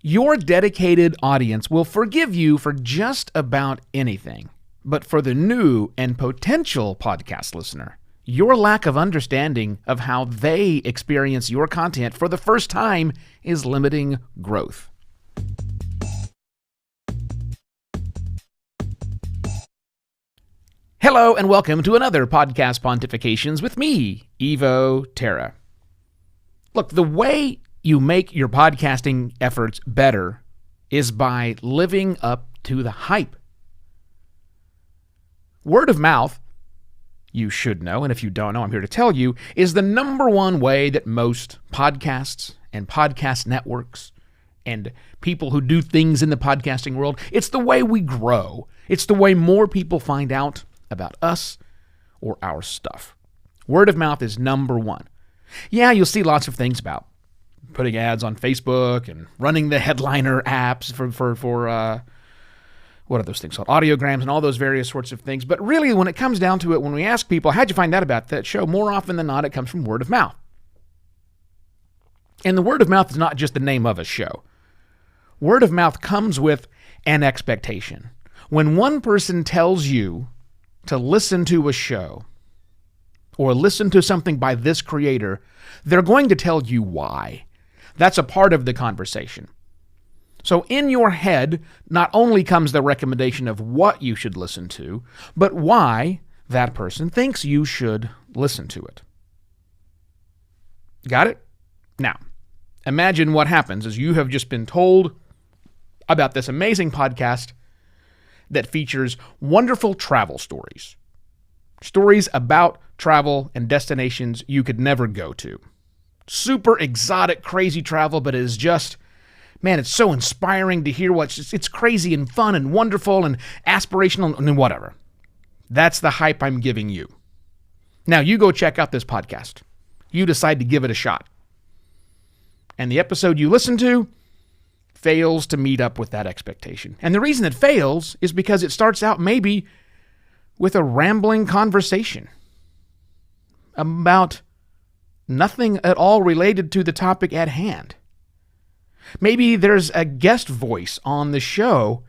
Your dedicated audience will forgive you for just about anything. But for the new and potential podcast listener, your lack of understanding of how they experience your content for the first time is limiting growth. Hello and welcome to another Podcast Pontifications with me, Evo Terra. Look, the way you make your podcasting efforts better is by living up to the hype. Word of mouth, you should know, and if you don't know, I'm here to tell you, is the number one way that most podcasts and podcast networks and people who do things in the podcasting world, it's the way we grow. It's the way more people find out about us or our stuff. Word of mouth is number one. Yeah, you'll see lots of things about putting ads on Facebook and running the headliner apps for what are those things called? Audiograms and all those various sorts of things. But really, when it comes down to it, when we ask people, how'd you find out about that show? More often than not, it comes from word of mouth. And the word of mouth is not just the name of a show. Word of mouth comes with an expectation. When one person tells you to listen to a show or listen to something by this creator, they're going to tell you why. That's a part of the conversation. So in your head, not only comes the recommendation of what you should listen to, but why that person thinks you should listen to it. Got it? Now, imagine what happens as you have just been told about this amazing podcast that features wonderful travel stories. Stories about travel and destinations you could never go to. Super exotic, crazy travel, but it is just, man, it's so inspiring to hear it's crazy and fun and wonderful and aspirational and whatever. That's the hype I'm giving you. Now you go check out this podcast. You decide to give it a shot. And the episode you listen to fails to meet up with that expectation. And the reason it fails is because it starts out maybe with a rambling conversation about nothing at all related to the topic at hand. Maybe there's a guest voice on the show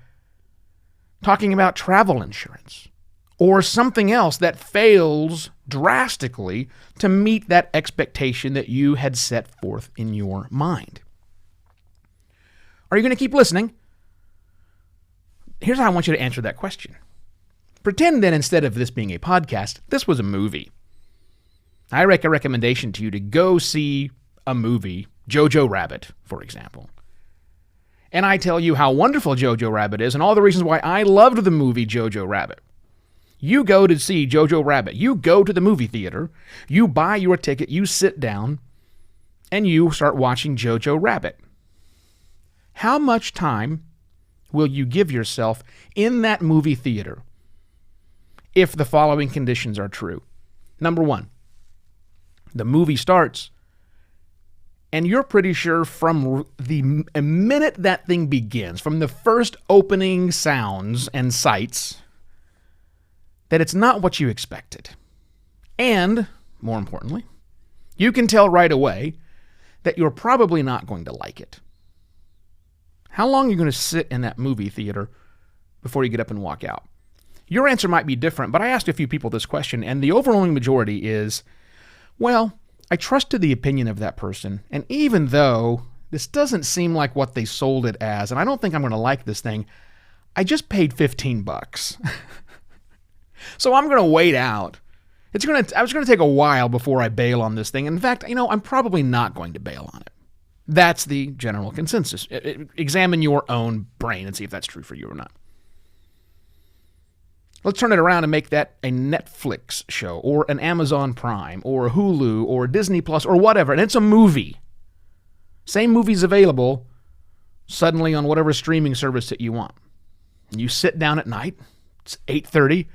talking about travel insurance or something else that fails drastically to meet that expectation that you had set forth in your mind. Are you going to keep listening? Here's how I want you to answer that question. Pretend that instead of this being a podcast, this was a movie. I make a recommendation to you to go see a movie, Jojo Rabbit, for example. And I tell you how wonderful Jojo Rabbit is and all the reasons why I loved the movie Jojo Rabbit. You go to see Jojo Rabbit. You go to the movie theater. You buy your ticket. You sit down and you start watching Jojo Rabbit. How much time will you give yourself in that movie theater if the following conditions are true? Number one, the movie starts, and you're pretty sure from the minute that thing begins, from the first opening sounds and sights, that it's not what you expected. And, more importantly, you can tell right away that you're probably not going to like it. How long are you going to sit in that movie theater before you get up and walk out? Your answer might be different, but I asked a few people this question, and the overwhelming majority is, well, I trusted the opinion of that person, and even though this doesn't seem like what they sold it as, and I don't think I'm going to like this thing, I just paid $15. So I'm going to wait out. It's going to take a while before I bail on this thing. In fact, I'm probably not going to bail on it. That's the general consensus. Examine your own brain and see if that's true for you or not. Let's turn it around and make that a Netflix show or an Amazon Prime or a Hulu or Disney Plus or whatever, and it's a movie. Same movie's available suddenly on whatever streaming service that you want. And you sit down at night, it's 8:30,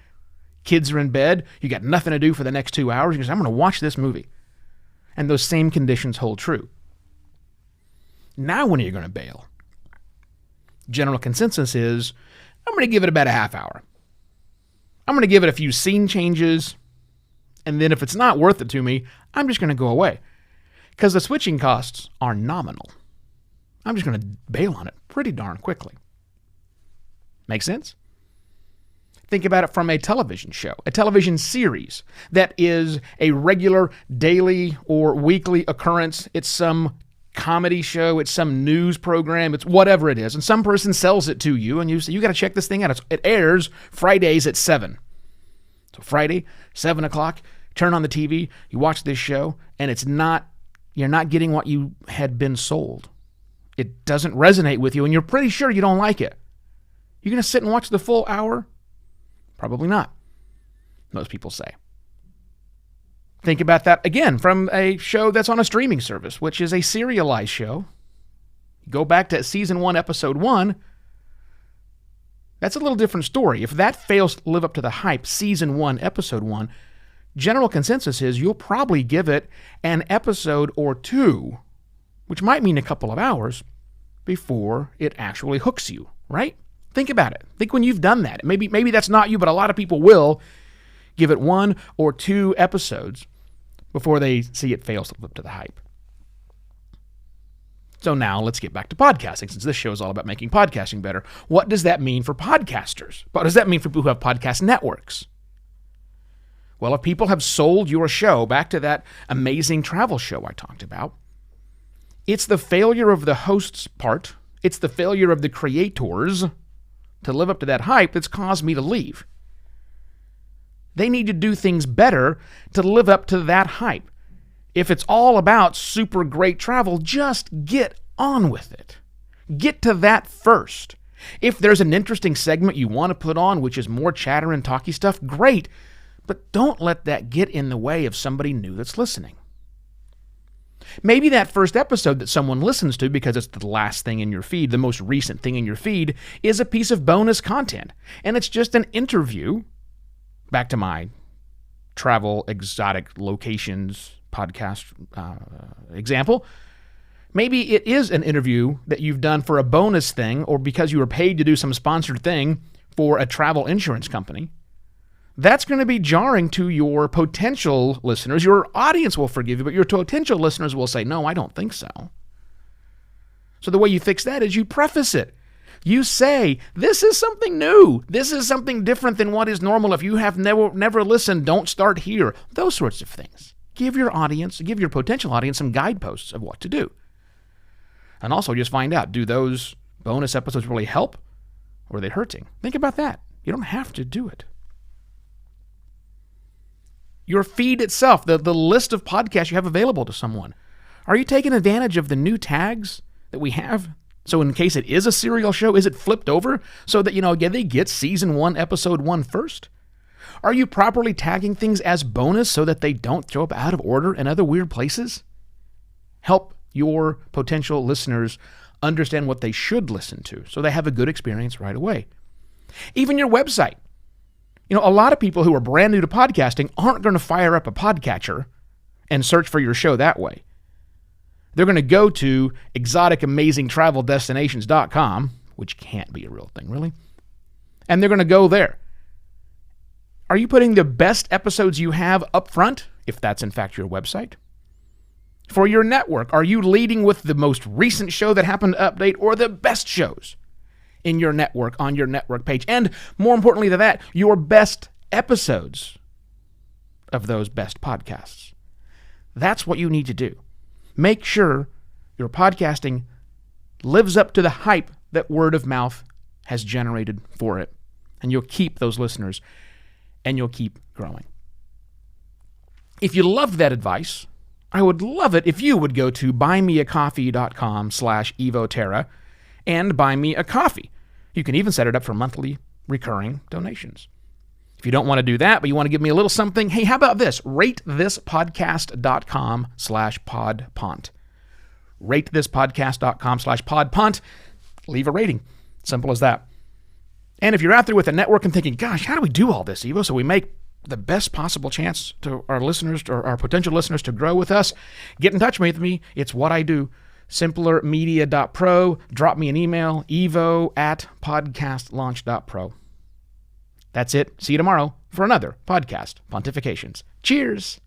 kids are in bed, you got nothing to do for the next 2 hours, you say, I'm going to watch this movie. And those same conditions hold true. Now when are you going to bail? General consensus is, I'm going to give it about a half hour. I'm going to give it a few scene changes, and then if it's not worth it to me, I'm just going to go away. Because the switching costs are nominal. I'm just going to bail on it pretty darn quickly. Make sense? Think about it from a television show, a television series that is a regular daily or weekly occurrence. It's some comedy show, it's some news program, it's whatever it is. And some person sells it to you and you say, you got to check this thing out. It airs Fridays at 7. So Friday, 7 o'clock, turn on the TV, you watch this show, and you're not getting what you had been sold. It doesn't resonate with you, and you're pretty sure you don't like it. You're going to sit and watch the full hour? Probably not, most people say. Think about that again from a show that's on a streaming service, which is a serialized show. Go back to season 1, episode 1. That's a little different story. If that fails to live up to the hype, season 1, episode 1, general consensus is you'll probably give it an episode or 2, which might mean a couple of hours, before it actually hooks you, right? Think about it. Think when you've done that. Maybe that's not you, but a lot of people will give it 1 or 2 episodes before they see it fails to live up to the hype. So now let's get back to podcasting, since this show is all about making podcasting better. What does that mean for podcasters? What does that mean for people who have podcast networks? Well, if people have sold your show, back to that amazing travel show I talked about, it's the failure of the host's part, it's the failure of the creators to live up to that hype that's caused me to leave. They need to do things better to live up to that hype. If it's all about super great travel, just get on with it. Get to that first. If there's an interesting segment you want to put on, which is more chatter and talky stuff, great. But don't let that get in the way of somebody new that's listening. Maybe that first episode that someone listens to because it's the last thing in your feed, the most recent thing in your feed, is a piece of bonus content. And it's just an interview. Back to my travel exotic locations podcast example. Maybe it is an interview that you've done for a bonus thing, or because you were paid to do some sponsored thing for a travel insurance company. That's going to be jarring to your potential listeners. Your audience will forgive you, but your potential listeners will say, no, I don't think so. So the way you fix that is you preface it. You say, this is something new. This is something different than what is normal. If you have never listened, don't start here. Those sorts of things. Give your potential audience some guideposts of what to do. And also just find out, do those bonus episodes really help, or are they hurting? Think about that. You don't have to do it. Your feed itself, the list of podcasts you have available to someone. Are you taking advantage of the new tags that we have? So in case it is a serial show, is it flipped over so that, they get season 1, episode 1 first? Are you properly tagging things as bonus so that they don't show up out of order in other weird places? Help your potential listeners understand what they should listen to so they have a good experience right away. Even your website. A lot of people who are brand new to podcasting aren't going to fire up a podcatcher and search for your show that way. They're going to go to exoticamazingtraveldestinations.com, which can't be a real thing, really. And they're going to go there. Are you putting the best episodes you have up front, if that's in fact your website? For your network, are you leading with the most recent show that happened to update, or the best shows in your network on your network page? And more importantly than that, your best episodes of those best podcasts. That's what you need to do. Make sure your podcasting lives up to the hype that word of mouth has generated for it. And you'll keep those listeners, and you'll keep growing. If you loved that advice, I would love it if you would go to buymeacoffee.com/evoterra and buy me a coffee. You can even set it up for monthly recurring donations. If you don't want to do that, but you want to give me a little something, hey, how about this? RateThisPodcast.com/podpont. RateThisPodcast.com/podpont. Leave a rating. Simple as that. And if you're out there with a network and thinking, gosh, how do we do all this, Evo, so we make the best possible chance to our listeners, or our potential listeners, to grow with us, get in touch with me. It's what I do. Simplermedia.pro. Drop me an email, evo@podcastlaunch.pro. That's it. See you tomorrow for another podcast, Pontifications. Cheers.